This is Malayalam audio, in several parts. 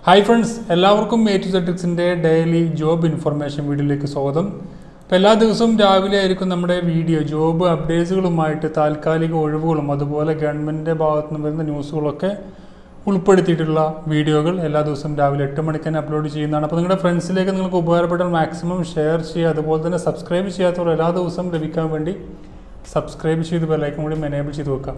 ഹായ് ഫ്രണ്ട്സ്, എല്ലാവർക്കും A2Z ഡെയിലി ജോബ് ഇൻഫർമേഷൻ വീഡിയോയിലേക്ക് സ്വാഗതം. അപ്പോൾ എല്ലാ ദിവസവും രാവിലെ ആയിരിക്കും നമ്മുടെ വീഡിയോ ജോബ് അപ്ഡേറ്റ്സുകളുമായിട്ട് താൽക്കാലിക ഒഴിവുകളും അതുപോലെ ഗവൺമെൻറ്റിൻ്റെ ഭാഗത്തു നിന്ന് വരുന്ന ന്യൂസുകളൊക്കെ ഉൾപ്പെടുത്തിയിട്ടുള്ള വീഡിയോകൾ എല്ലാ ദിവസവും രാവിലെ 8 മണിക്ക് തന്നെ അപ്ലോഡ് ചെയ്യുന്നതാണ്. അപ്പോൾ നിങ്ങളുടെ ഫ്രണ്ട്സിലേക്ക് നിങ്ങൾക്ക് ഉപകാരപ്പെട്ടാൽ മാക്സിമം ഷെയർ ചെയ്യുക. അതുപോലെ തന്നെ സബ്സ്ക്രൈബ് ചെയ്യാത്തവർ എല്ലാ ദിവസവും ലഭിക്കാൻ വേണ്ടി സബ്സ്ക്രൈബ് ചെയ്ത് ബെല്ലൈക്കൺ കൂടി എനേബിൾ ചെയ്ത് വെക്കാം.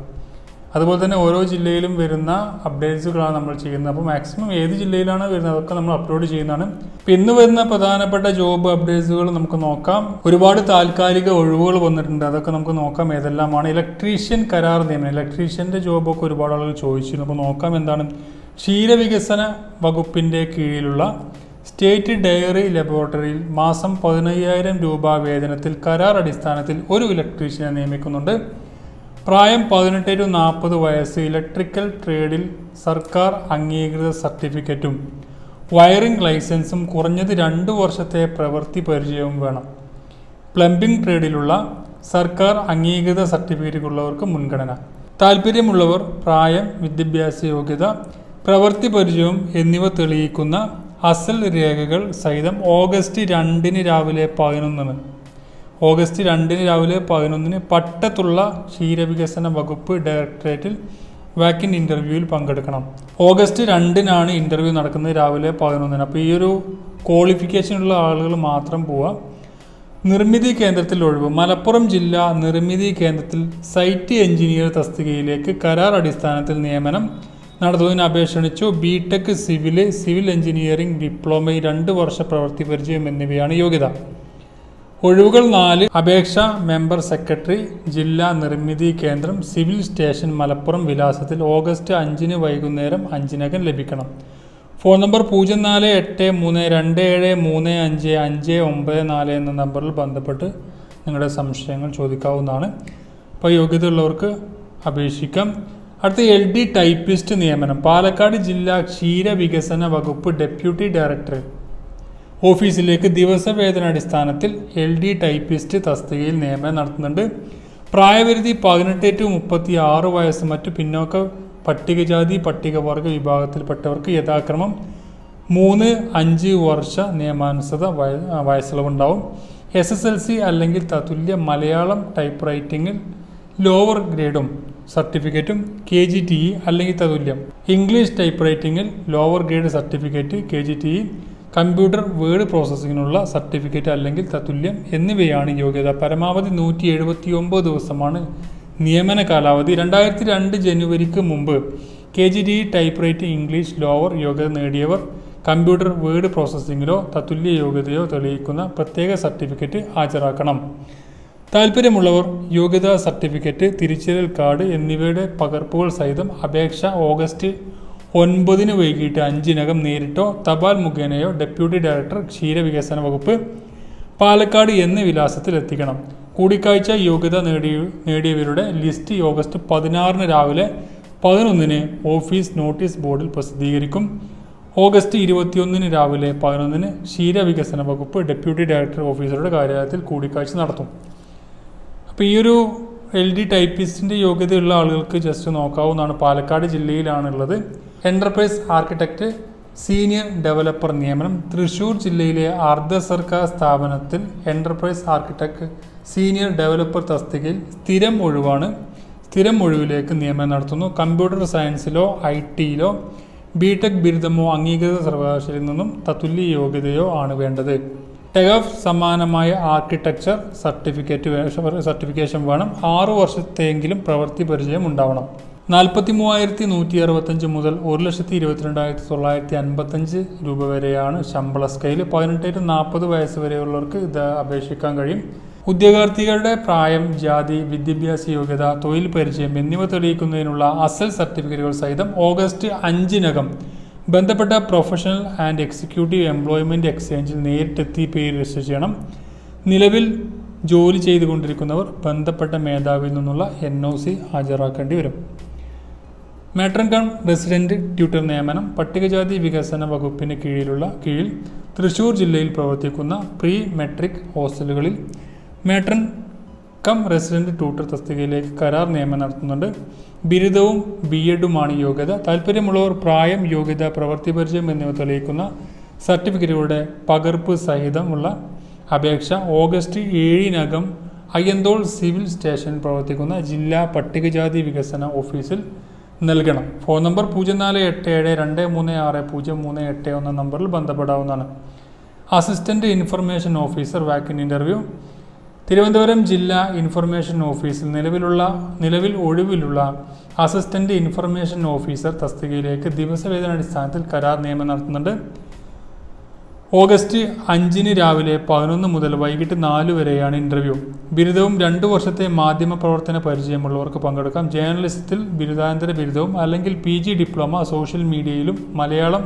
അതുപോലെ തന്നെ ഓരോ ജില്ലയിലും വരുന്ന അപ്ഡേറ്റ്സുകളാണ് നമ്മൾ ചെയ്യുന്നത്. അപ്പോൾ മാക്സിമം ഏത് ജില്ലയിലാണ് വരുന്നത് അതൊക്കെ നമ്മൾ അപ്ലോഡ് ചെയ്യുന്നതാണ്. അപ്പോൾ ഇന്ന് വരുന്ന പ്രധാനപ്പെട്ട ജോബ് അപ്ഡേറ്റ്സുകൾ നമുക്ക് നോക്കാം. ഒരുപാട് താൽക്കാലിക ഒഴിവുകൾ വന്നിട്ടുണ്ട്, അതൊക്കെ നമുക്ക് നോക്കാം ഏതെല്ലാമാണ്. ഇലക്ട്രീഷ്യൻ കരാർ നിയമനം, ഇലക്ട്രീഷ്യൻ്റെ ജോബൊക്കെ ഒരുപാട് ആളുകൾ ചോദിച്ചിരുന്നു. അപ്പോൾ നോക്കാം എന്താണ്. ക്ഷീരവികസന വകുപ്പിൻ്റെ കീഴിലുള്ള സ്റ്റേറ്റ് ഡയറി ലബോറട്ടറിയിൽ മാസം 15,000 രൂപ വേതനത്തിൽ കരാർ അടിസ്ഥാനത്തിൽ ഒരു ഇലക്ട്രീഷ്യനെ നിയമിക്കുന്നുണ്ട്. പ്രായം 18 to 40 വയസ്സ്, ഇലക്ട്രിക്കൽ ട്രേഡിൽ സർക്കാർ അംഗീകൃത സർട്ടിഫിക്കറ്റും വയറിംഗ് ലൈസൻസും കുറഞ്ഞത് 2 വർഷത്തെ പ്രവൃത്തി പരിചയവും വേണം. പ്ലംബിംഗ് ട്രേഡിലുള്ള സർക്കാർ അംഗീകൃത സർട്ടിഫിക്കറ്റുള്ളവർക്ക് മുൻഗണന. താല്പര്യമുള്ളവർ പ്രായം, വിദ്യാഭ്യാസ യോഗ്യത, പ്രവൃത്തി പരിചയം എന്നിവ തെളിയിക്കുന്ന അസൽ രേഖകൾ സഹിതം ഓഗസ്റ്റ് 2 രാവിലെ 11 പട്ടത്തുള്ള ക്ഷീരവികസന വകുപ്പ് ഡയറക്ടറേറ്റിൽ വാക്കിൻ ഇൻ്റർവ്യൂവിൽ പങ്കെടുക്കണം. ഓഗസ്റ്റ് 2 ഇൻ്റർവ്യൂ നടക്കുന്നത് രാവിലെ 11. അപ്പോൾ ഈ ഒരു ക്വാളിഫിക്കേഷനുള്ള ആളുകൾ മാത്രം പോവാം. നിർമ്മിതി കേന്ദ്രത്തിൽ ഒഴിവ്. മലപ്പുറം ജില്ലാ നിർമ്മിതി കേന്ദ്രത്തിൽ സൈറ്റ് എഞ്ചിനീയർ തസ്തികയിലേക്ക് കരാർ അടിസ്ഥാനത്തിൽ നിയമനം നടത്തുന്നതിന് അപേക്ഷ ക്ഷണിച്ചു. ബിടെക് സിവിൽ എഞ്ചിനീയറിംഗ് ഡിപ്ലോമ, 2 വർഷ പ്രവൃത്തി പരിചയം എന്നിവയാണ് യോഗ്യത. ഒഴിവുകൾ 4. അപേക്ഷ മെമ്പർ സെക്രട്ടറി, ജില്ലാ നിർമ്മിതി കേന്ദ്രം, സിവിൽ സ്റ്റേഷൻ, മലപ്പുറം വിലാസത്തിൽ ഓഗസ്റ്റ് 5 വൈകുന്നേരം 5 ലഭിക്കണം. ഫോൺ നമ്പർ 048327359594 എന്ന നമ്പറിൽ ബന്ധപ്പെട്ട് നിങ്ങളുടെ സംശയങ്ങൾ ചോദിക്കാവുന്നതാണ്. അപ്പോൾ യോഗ്യതയുള്ളവർക്ക് അപേക്ഷിക്കാം. അടുത്ത LD ടൈപ്പിസ്റ്റ് നിയമനം. പാലക്കാട് ജില്ലാ ക്ഷീരവികസന വകുപ്പ് ഡെപ്യൂട്ടി ഡയറക്ടർ ഓഫീസിലേക്ക് ദിവസവേതനാടിസ്ഥാനത്തിൽ LD ടൈപ്പിസ്റ്റ് തസ്തികയിൽ നിയമനം നടത്തുന്നുണ്ട്. പ്രായപരിധി 18 to 36 വയസ്സ്. മറ്റു പിന്നോക്ക പട്ടികജാതി പട്ടികവർഗ വിഭാഗത്തിൽപ്പെട്ടവർക്ക് യഥാക്രമം 3-5 വർഷ നിയമാനുസൃത വയസ്സിളവുണ്ടാവും. SSLC അല്ലെങ്കിൽ തത്തുല്യ മലയാളം ടൈപ്പ് റൈറ്റിംഗിൽ ലോവർ ഗ്രേഡും സർട്ടിഫിക്കറ്റും KGTE അല്ലെങ്കിൽ തതുല്യം. ഇംഗ്ലീഷ് ടൈപ്പ് റൈറ്റിംഗിൽ lower grade certificate KGTE. Computer word പ്രോസസ്സിങ്ങിനുള്ള സർട്ടിഫിക്കറ്റ് അല്ലെങ്കിൽ തത്തുല്യം എന്നിവയാണ് യോഗ്യത. പരമാവധി 179 ദിവസമാണ് നിയമന കാലാവധി. 2002 ജനുവരിക്ക് മുമ്പ് KGTE type writing English lower യോഗ്യത നേടിയവർ കമ്പ്യൂട്ടർ വേർഡ് പ്രോസസ്സിങ്ങിലോ തത്തുല്യ യോഗ്യതയോ തെളിയിക്കുന്ന പ്രത്യേക സർട്ടിഫിക്കറ്റ് ഹാജരാക്കണം. താല്പര്യമുള്ളവർ യോഗ്യതാ സർട്ടിഫിക്കറ്റ്, തിരിച്ചറിയൽ കാർഡ് എന്നിവയുടെ പകർപ്പുകൾ സഹിതം അപേക്ഷ ഓഗസ്റ്റ് 9 വൈകിട്ട് 5 നേരിട്ടോ തപാൽ മുഖേനയോ ഡെപ്യൂട്ടി ഡയറക്ടർ ക്ഷീരവികസന വകുപ്പ് പാലക്കാട് എന്ന വിലാസത്തിൽ എത്തിക്കണം. കൂടിക്കാഴ്ച യോഗ്യത നേടിയവരുടെ ലിസ്റ്റ് ഓഗസ്റ്റ് 16 രാവിലെ 11 ഓഫീസ് നോട്ടീസ് ബോർഡിൽ പ്രസിദ്ധീകരിക്കും. ഓഗസ്റ്റ് 21 രാവിലെ 11 ക്ഷീരവികസന വകുപ്പ് ഡെപ്യൂട്ടി ഡയറക്ടർ ഓഫീസറുടെ കാര്യാലയത്തിൽ കൂടിക്കാഴ്ച നടത്തും. അപ്പോൾ ഈ ഒരു LD ടൈപ്പിസ്റ്റിൻ്റെ യോഗ്യതയുള്ള ആളുകൾക്ക് ജസ്റ്റ് നോക്കാവുന്നതാണ്. പാലക്കാട് ജില്ലയിലാണുള്ളത്. എൻ്റർപ്രൈസ് ആർക്കിടെക്റ്റ് സീനിയർ ഡെവലപ്പർ നിയമനം. തൃശ്ശൂർ ജില്ലയിലെ അർദ്ധ സർക്കാർ സ്ഥാപനത്തിൽ എൻ്റർപ്രൈസ് ആർക്കിടെക്ട് സീനിയർ ഡെവലപ്പർ തസ്തികയിൽ സ്ഥിരം ഒഴിവാണ്. സ്ഥിരം ഒഴിവിലേക്ക് നിയമനം നടത്തുന്നു. കമ്പ്യൂട്ടർ സയൻസിലോ ITയിലോ ബിടെക് ബിരുദമോ അംഗീകൃത സർവകലാശാലയിൽ നിന്നും തത്തുല്യ യോഗ്യതയോ ആണ് വേണ്ടത്. ടെഗഫ് സമാനമായ ആർക്കിടെക്ചർ സർട്ടിഫിക്കേഷൻ വേണം. 6 വർഷത്തെയെങ്കിലും പ്രവൃത്തി പരിചയം ഉണ്ടാവണം. 43,165 മുതൽ 1,22,955 രൂപ വരെയാണ് ശമ്പള സ്കെയിൽ. 18 to 40 വയസ്സ് വരെയുള്ളവർക്ക് ഇത് അപേക്ഷിക്കാൻ കഴിയും. ഉദ്യോഗാർത്ഥികളുടെ പ്രായം, ജാതി, വിദ്യാഭ്യാസ യോഗ്യത, തൊഴിൽ പരിചയം എന്നിവ തെളിയിക്കുന്നതിനുള്ള അസൽ സർട്ടിഫിക്കറ്റുകൾ സഹിതം ഓഗസ്റ്റ് 5 ബന്ധപ്പെട്ട പ്രൊഫഷണൽ ആൻഡ് എക്സിക്യൂട്ടീവ് എംപ്ലോയ്മെൻറ്റ് എക്സ്ചേഞ്ചിൽ നേരിട്ടെത്തി പേര് രജിസ്റ്റർ ചെയ്യണം. നിലവിൽ ജോലി ചെയ്തുകൊണ്ടിരിക്കുന്നവർ ബന്ധപ്പെട്ട മേധാവിയിൽ നിന്നുള്ള NOC ഹാജരാക്കേണ്ടി വരും. മാട്രൺ കം റെസിഡൻറ്റ് ട്യൂട്ടർ നിയമനം. പട്ടികജാതി വികസന വകുപ്പിന് കീഴിൽ തൃശ്ശൂർ ജില്ലയിൽ പ്രവർത്തിക്കുന്ന പ്രീ മെട്രിക് ഹോസ്റ്റലുകളിൽ മാട്രൺ കം റെസിഡൻറ്റ് ട്യൂട്ടർ തസ്തികയിലേക്ക് കരാർ നിയമനം നടത്തുന്നുണ്ട്. ബിരുദവും BEഡുമാണ് യോഗ്യത. താല്പര്യമുള്ളവർ പ്രായം, യോഗ്യത, പ്രവൃത്തി പരിചയം എന്നിവ തെളിയിക്കുന്ന സർട്ടിഫിക്കറ്റുകളുടെ പകർപ്പ് സഹിതമുള്ള അപേക്ഷ ഓഗസ്റ്റ് 7 അയ്യന്തോൾ സിവിൽ സ്റ്റേഷനിൽ പ്രവർത്തിക്കുന്ന ജില്ലാ പട്ടികജാതി വികസന ഓഫീസിൽ നൽകണം. ഫോൺ നമ്പർ 0487236031 നമ്പറിൽ ബന്ധപ്പെടാവുന്നതാണ്. Assistant information officer walk in interview. Thiruvananthapuram ജില്ലാ ഇൻഫർമേഷൻ ഓഫീസിൽ നിലവിൽ ഒഴിവിലുള്ള അസിസ്റ്റന്റ് ഇൻഫർമേഷൻ ഓഫീസർ തസ്തികയിലേക്ക് ദിവസവേതനാടിസ്ഥാനത്തിൽ കരാർ നിയമനം നടത്തുന്നുണ്ട്. ഓഗസ്റ്റ് 5 രാവിലെ 11 മുതൽ വൈകിട്ട് 4 വരെയാണ് ഇൻ്റർവ്യൂ. ബിരുദവും 2 വർഷത്തെ മാധ്യമ പ്രവർത്തന പരിചയമുള്ളവർക്ക് പങ്കെടുക്കാം. ജേർണലിസത്തിൽ ബിരുദാനന്തര ബിരുദവും അല്ലെങ്കിൽ PG ഡിപ്ലോമ സോഷ്യൽ മീഡിയയിലും മലയാളം,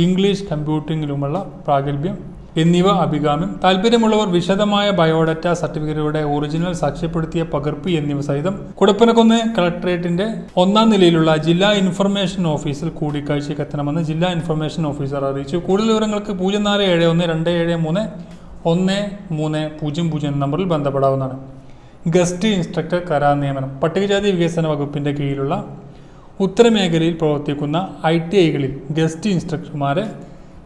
ഇംഗ്ലീഷ്, കമ്പ്യൂട്ടിങ്ങിലുമുള്ള പ്രാഗൽഭ്യം എന്നിവ അഭികാമ്യം. താല്പര്യമുള്ളവർ വിശദമായ ബയോഡാറ്റ, സർട്ടിഫിക്കറ്റുകളുടെ ഒറിജിനൽ സാക്ഷ്യപ്പെടുത്തിയ പകർപ്പ് എന്നിവ സഹിതം കുടപ്പനക്കുന്ന് കളക്ടറേറ്റിന്റെ 1ാം നിലയിലുള്ള ജില്ലാ ഇൻഫർമേഷൻ ഓഫീസിൽ കൂടിക്കാഴ്ചയ്ക്ക് എത്തണമെന്ന് ജില്ലാ ഇൻഫർമേഷൻ ഓഫീസർ അറിയിച്ചു. കൂടുതൽ വിവരങ്ങൾക്ക് 047127313000 നമ്പറിൽ ബന്ധപ്പെടാവുന്നതാണ്. ഗസ്റ്റ് ഇൻസ്ട്രക്ടർ കരാർ നിയമനം. പട്ടികജാതി വികസന വകുപ്പിന്റെ കീഴിലുള്ള ഉത്തരമേഖലയിൽ പ്രവർത്തിക്കുന്ന ITIകളിൽ ഗസ്റ്റ് ഇൻസ്ട്രക്ടർമാരെ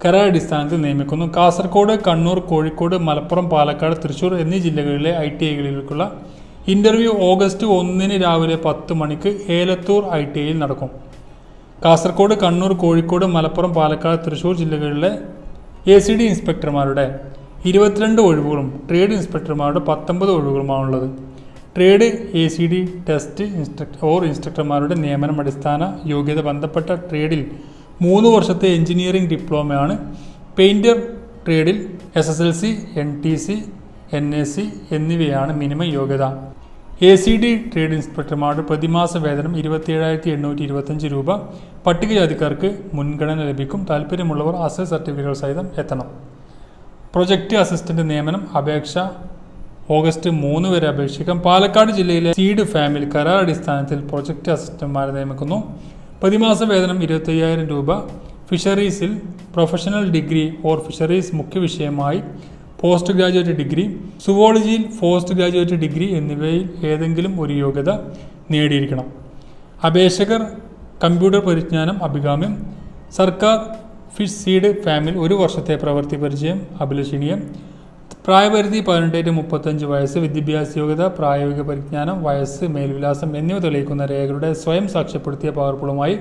കരാറടിസ്ഥാനത്തിൽ നിയമിക്കുന്നു. കാസർഗോഡ്, കണ്ണൂർ, കോഴിക്കോട്, മലപ്പുറം, പാലക്കാട്, തൃശൂർ എന്നീ ജില്ലകളിലെ ITIകളിലേക്കുള്ള ഇൻ്റർവ്യൂ ഓഗസ്റ്റ് 1 രാവിലെ 10 മണിക്ക് ഏലത്തൂർ ITIയിൽ നടക്കും. കാസർഗോഡ്, കണ്ണൂർ, കോഴിക്കോട്, മലപ്പുറം, പാലക്കാട്, തൃശൂർ ജില്ലകളിലെ ACD ഇൻസ്പെക്ടർമാരുടെ 22 ഒഴിവുകളും ട്രേഡ് ഇൻസ്പെക്ടർമാരുടെ 19 ഒഴിവുകളുമാണുള്ളത്. ട്രേഡ് ACD ടെസ്റ്റ് ഇൻസ്ട്രക്ടർമാരുടെ നിയമനം അടിസ്ഥാന യോഗ്യത ബന്ധപ്പെട്ട ട്രേഡിൽ 3 വർഷത്തെ എഞ്ചിനീയറിംഗ് ഡിപ്ലോമയാണ്. പെയിൻറ്റർ ട്രേഡിൽ SSLC, NTC, NAC എന്നിവയാണ് മിനിമം യോഗ്യത. ACD ട്രേഡ് ഇൻസ്പെക്ടർമാരുടെ പ്രതിമാസ വേതനം 27,825 രൂപ. പട്ടികജാതിക്കാർക്ക് മുൻഗണന ലഭിക്കും. താല്പര്യമുള്ളവർ അസൽ സർട്ടിഫിക്കറ്റുകൾ സഹിതം എത്തണം. പ്രൊജക്റ്റ് അസിസ്റ്റന്റ് നിയമനം. അപേക്ഷ ഓഗസ്റ്റ് 3 വരെ അപേക്ഷിക്കാം. പാലക്കാട് ജില്ലയിലെ സീഡ് ഫാമിൽ കരാർ അടിസ്ഥാനത്തിൽ പ്രൊജക്റ്റ് അസിസ്റ്റന്റ്മാരെ നിയമിക്കുന്നു. പ്രതിമാസ വേതനം 25,000 രൂപ. ഫിഷറീസിൽ പ്രൊഫഷണൽ ഡിഗ്രി ഓർ ഫിഷറീസ് മുഖ്യ വിഷയമായി പോസ്റ്റ് ഗ്രാജുവേറ്റ് ഡിഗ്രി, സുവോളജിയിൽ പോസ്റ്റ് ഗ്രാജുവേറ്റ് ഡിഗ്രി എന്നിവയിൽ ഏതെങ്കിലും ഒരു യോഗ്യത നേടിയിരിക്കണം. അപേക്ഷകർ കമ്പ്യൂട്ടർ പരിജ്ഞാനം അഭികാമ്യം. സർക്കാർ ഫിഷ് സീഡ് ഫാമിൽ 1 വർഷത്തെ പ്രവൃത്തി പരിചയം അഭിലഷണീയം. പ്രായപരിധി 18-35 വയസ്സ്. വിദ്യാഭ്യാസ യോഗ്യത, പ്രായോഗിക പരിജ്ഞാനം, വയസ്സ്, മേൽവിലാസം എന്നിവ തെളിയിക്കുന്ന രേഖകളുടെ സ്വയം സാക്ഷ്യപ്പെടുത്തിയ പകർപ്പുകളുമായി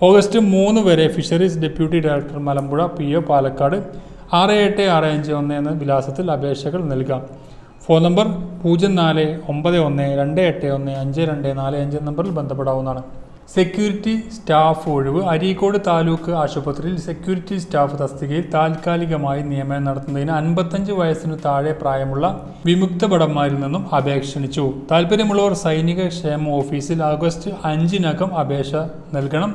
ഓഗസ്റ്റ് 3 വരെ fisheries deputy director, Malampuzha PO, Palakkad 68651 എന്ന വിലാസത്തിൽ അപേക്ഷകൾ നൽകാം. ഫോൺ നമ്പർ 049128152245 നമ്പറിൽ ബന്ധപ്പെടാവുന്നതാണ്. സെക്യൂരിറ്റി സ്റ്റാഫ് ഒഴിവ്. അരീക്കോട് താലൂക്ക് ആശുപത്രിയിൽ സെക്യൂരിറ്റി സ്റ്റാഫ് തസ്തികയിൽ താൽക്കാലികമായി നിയമനം നടത്തുന്നതിന് 55 വയസ്സിനു താഴെ പ്രായമുള്ള വിമുക്ത ഭടന്മാരിൽ നിന്നും അപേക്ഷ ക്ഷണിച്ചു. താല്പര്യമുള്ളവർ സൈനിക ക്ഷേമ ഓഫീസിൽ ഓഗസ്റ്റ് 5 അപേക്ഷ നൽകണം.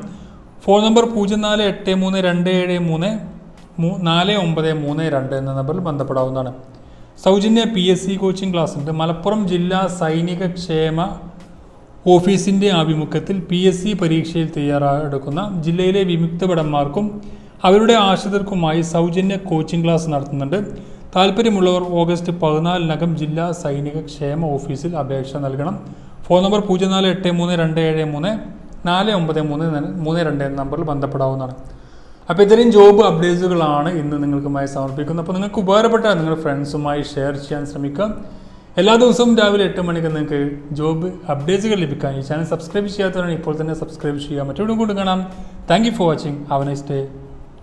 ഫോൺ നമ്പർ 0483273492 എന്ന നമ്പറിൽ ബന്ധപ്പെടാവുന്നതാണ്. സൗജന്യ PSC കോച്ചിങ് ക്ലാസ് ഉണ്ട്. മലപ്പുറം ജില്ലാ സൈനിക ക്ഷേമ ഓഫീസിൻ്റെ ആഭിമുഖ്യത്തിൽ PSC പരീക്ഷയിൽ തയ്യാറെടുക്കുന്ന ജില്ലയിലെ വിമുക്ത ഭടന്മാർക്കും അവരുടെ ആശ്രിതർക്കുമായി സൗജന്യ കോച്ചിങ് ക്ലാസ് നടത്തുന്നുണ്ട്. താല്പര്യമുള്ളവർ ഓഗസ്റ്റ് 14 ജില്ലാ സൈനിക ക്ഷേമ ഓഫീസിൽ അപേക്ഷ നൽകണം. ഫോൺ നമ്പർ 048327349332 എന്ന നമ്പറിൽ ബന്ധപ്പെടാവുന്നതാണ്. അപ്പോൾ ഇത്രയും ജോബ് അപ്ഡേറ്റ്സുകളാണ് ഇന്ന് നിങ്ങൾക്കുമായി സമർപ്പിക്കുന്നത്. അപ്പോൾ നിങ്ങൾക്ക് ഉപകാരപ്പെട്ടാൽ നിങ്ങളുടെ ഫ്രണ്ട്സുമായി ഷെയർ ചെയ്യാൻ ശ്രമിക്കുക. എല്ലാ ദിവസവും രാവിലെ 8 മണിക്ക് നിങ്ങൾക്ക് ജോബ് അപ്ഡേറ്റ്സുകൾ ലഭിക്കാൻ ഈ ചാനൽ സബ്സ്ക്രൈബ് ചെയ്യാത്തവരാണ് ഇപ്പോൾ തന്നെ സബ്സ്ക്രൈബ് ചെയ്യുക. മറ്റൊരു കൂടി കാണാം. Thank you for watching. Have A nice day.